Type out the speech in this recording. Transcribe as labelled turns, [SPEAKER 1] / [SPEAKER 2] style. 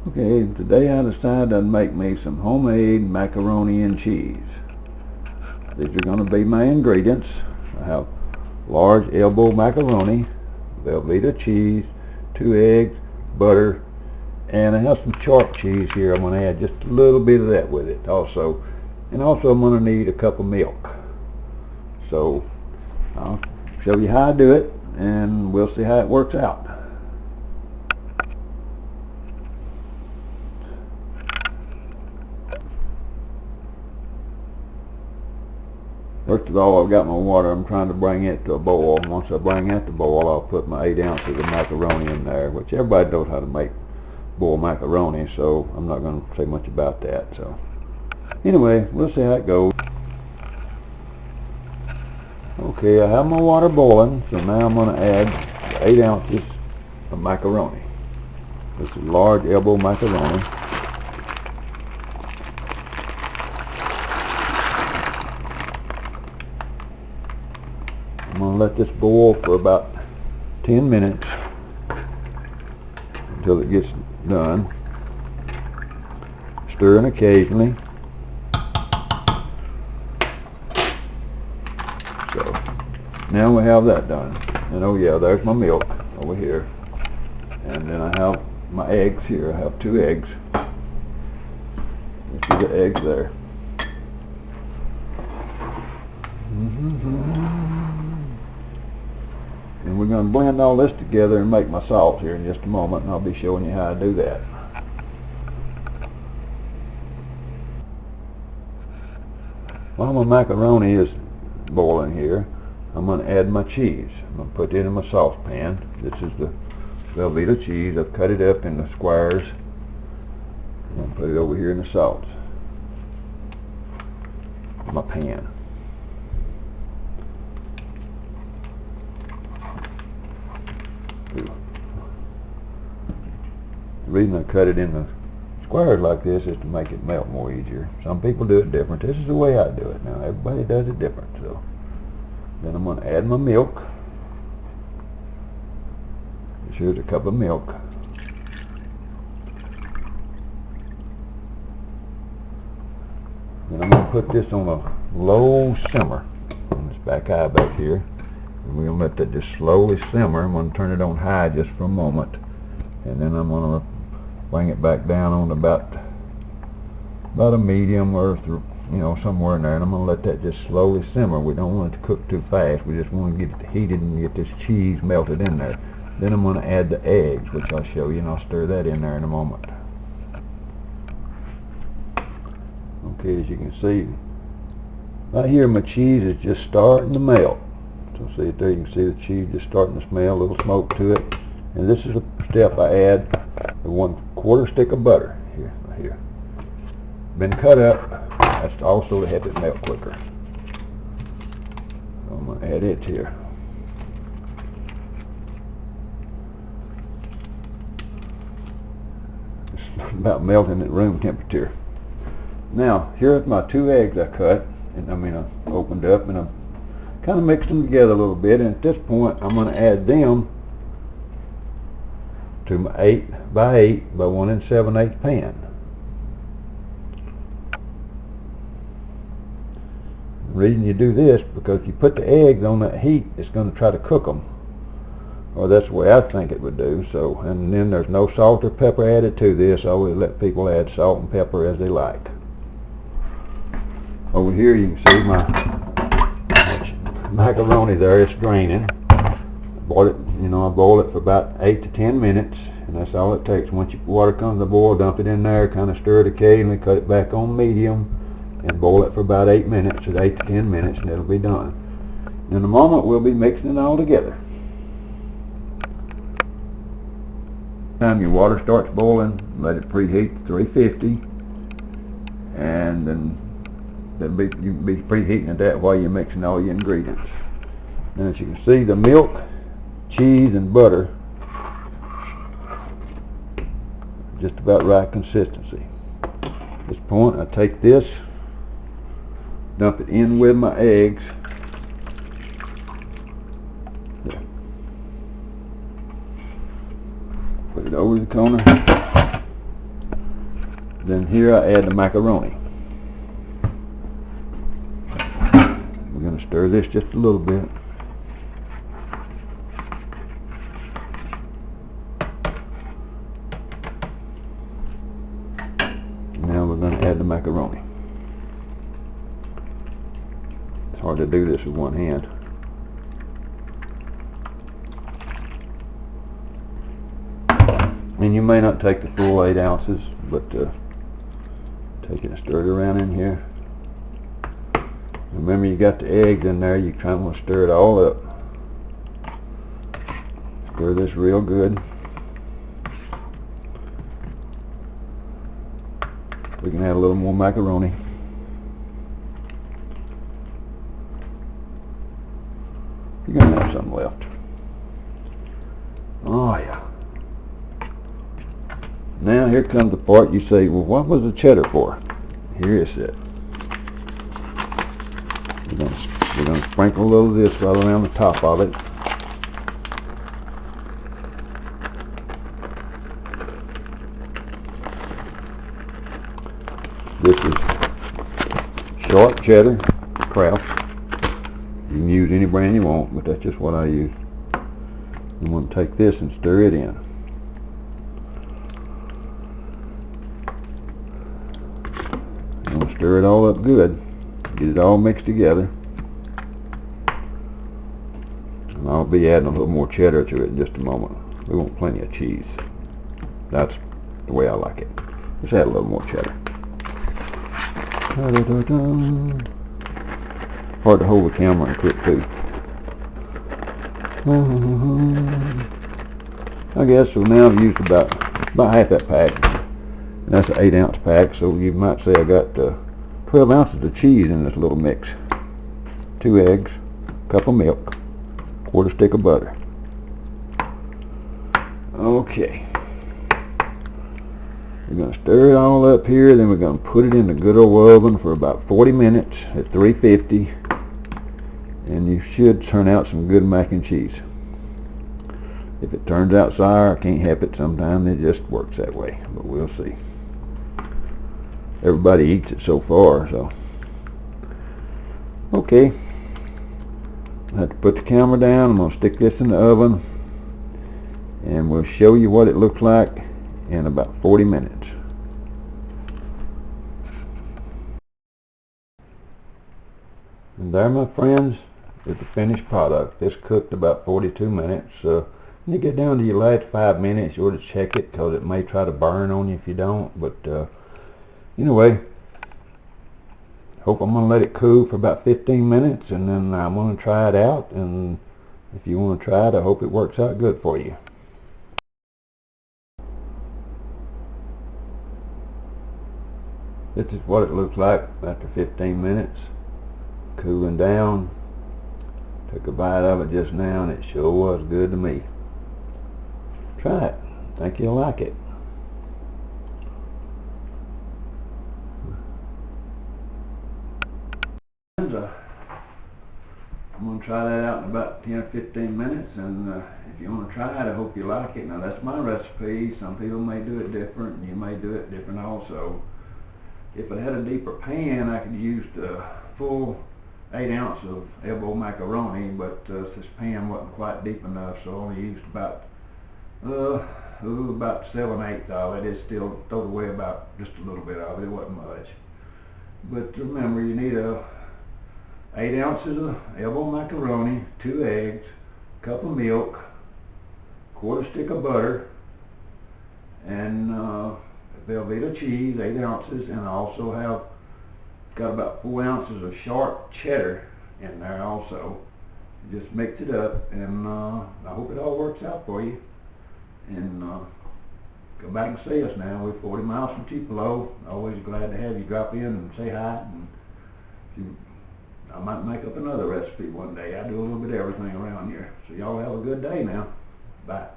[SPEAKER 1] Okay, today I decided I'd make me some homemade macaroni and cheese. These are going to be my ingredients. I have large elbow macaroni, velveeta cheese, 2 eggs, butter, and I have some sharp cheese here. I'm going to add just a little bit of that with it also. And also I'm going to need a cup of milk. So I'll show you how I do it and we'll see how it works out. First of all, I've got my water. I'm trying to bring it to a boil. Once I bring it to boil, I'll put my 8 ounces of macaroni in there, which everybody knows how to make boiled macaroni, so I'm not going to say much about that. So anyway, we'll see how it goes. Okay, I have my water boiling, so now I'm going to add the 8 ounces of macaroni. This is large elbow macaroni. I'm going to let this boil for about 10 minutes until it gets done. Stirring occasionally. So now we have that done. And oh yeah, there's my milk over here. And then I have my eggs here. I have 2 eggs. You see the eggs there. And we're going to blend all this together and make my sauce here in just a moment, and I'll be showing you how I do that. While my macaroni is boiling here, I'm going to add my cheese. I'm going to put it in my saucepan. This is the velveeta cheese. I've cut it up into squares. I'm going to put it over here in the sauce. My pan. The reason I cut it in the squares like this is to make it melt more easier. Some people do it different. This is the way I do it. Now everybody does it different. So then I'm going to add my milk. Here's a cup of milk. Then I'm going to put this on a low simmer on this back eye back here. And we're going to let that just slowly simmer. I'm going to turn it on high just for a moment. And then I'm going to bring it back down on about a medium or somewhere in there. And I'm going to let that just slowly simmer. We don't want it to cook too fast. We just want to get it heated and get this cheese melted in there. Then I'm going to add the eggs, which I'll show you, and I'll stir that in there in a moment. Okay, as you can see, right here my cheese is just starting to melt. So see it there, you can see the cheese just starting to smell, a little smoke to it. And this is a step I add the 1/4 stick of butter here, right here. Been cut up. That's also to help it melt quicker. So I'm going to add it here. It's about melting at room temperature. Now here's my 2 eggs I cut, and I opened up and I kind of mixed them together a little bit. And at this point, I'm going to add them to my 8 by 8 by 1 7/8 pan. The reason you do this, because if you put the eggs on that heat, it's going to try to cook them, or that's the way I think it would do. So, and then there's no salt or pepper added to this. I always let people add salt and pepper as they like. Over here you can see my macaroni there. It's draining. I boil it for about 8 to 10 minutes, and that's all it takes. Once your water comes to boil, dump it in there, kind of stir it occasionally, cut it back on medium, and boil it for about 8 minutes, or 8 to 10 minutes, and it'll be done. In a moment, we'll be mixing it all together. Time your water starts boiling, let it preheat to 350, and then you'll be preheating it that while you're mixing all your ingredients. And as you can see, the milk, cheese, and butter, just about right consistency. At this point, I take this, dump it in with my eggs. There. Put it over the corner. Then here I add the macaroni. We're going to stir this just a little bit. Now we're going to add the macaroni. It's hard to do this with one hand. And you may not take the full 8 ounces, but take it and stir it around in here. Remember, you got the eggs in there. You kind of want to stir it all up. Stir this real good. We can add a little more macaroni. You're going to have some left. Oh yeah. Now here comes the part you say, well, what was the cheddar for? Here is it. We're going to sprinkle a little of this right around the top of it. This is sharp cheddar, Kraft. You can use any brand you want, but that's just what I use. I'm going to take this and stir it in. I'm going to stir it all up good. Get it all mixed together. And I'll be adding a little more cheddar to it in just a moment. We want plenty of cheese. That's the way I like it. Let's add a little more cheddar. Hard to hold the camera and cook too. I guess so. Now I've used about half that pack. And that's an 8 ounce pack, so you might say I got 12 ounces of cheese in this little mix. 2 eggs, cup of milk, quarter stick of butter. Okay. We're going to stir it all up here, then we're going to put it in the good old oven for about 40 minutes at 350, and you should turn out some good mac and cheese. If it turns out sour, I can't help it. Sometimes it just works that way, but we'll see. Everybody eats it so far, so. Okay. I have to put the camera down. I'm going to stick this in the oven, and we'll show you what it looks like in about 40 minutes. And there, my friends, is the finished product. This cooked about 42 minutes. When you get down to your last 5 minutes, you ought to check it, because it may try to burn on you if you don't. But anyway, hope I'm going to let it cool for about 15 minutes, and then I'm going to try it out. And if you want to try it, I hope it works out good for you. This is what it looks like after 15 minutes. Cooling down. Took a bite of it just now, and it sure was good to me. Try it. Think you'll like it. I'm going to try that out in about 10 or 15 minutes, and if you want to try it, I hope you like it. Now, that's my recipe. Some people may do it different, and you may do it different also. If I had a deeper pan, I could use the full 8 ounces of elbow macaroni, but this pan wasn't quite deep enough, so I only used about 7/8 of it. It still throwed away about just a little bit of it. It wasn't much. But remember, you need 8 ounces of elbow macaroni, 2 eggs, cup of milk, quarter stick of butter, and velveeta cheese, 8 ounces, and I also have got about 4 ounces of sharp cheddar in there also. Just mix it up, and I hope it all works out for you. And go back and see us now. We're 40 miles from Tupelo. Always glad to have you drop in and say hi. And I might make up another recipe one day. I do a little bit of everything around here. So y'all have a good day now. Bye.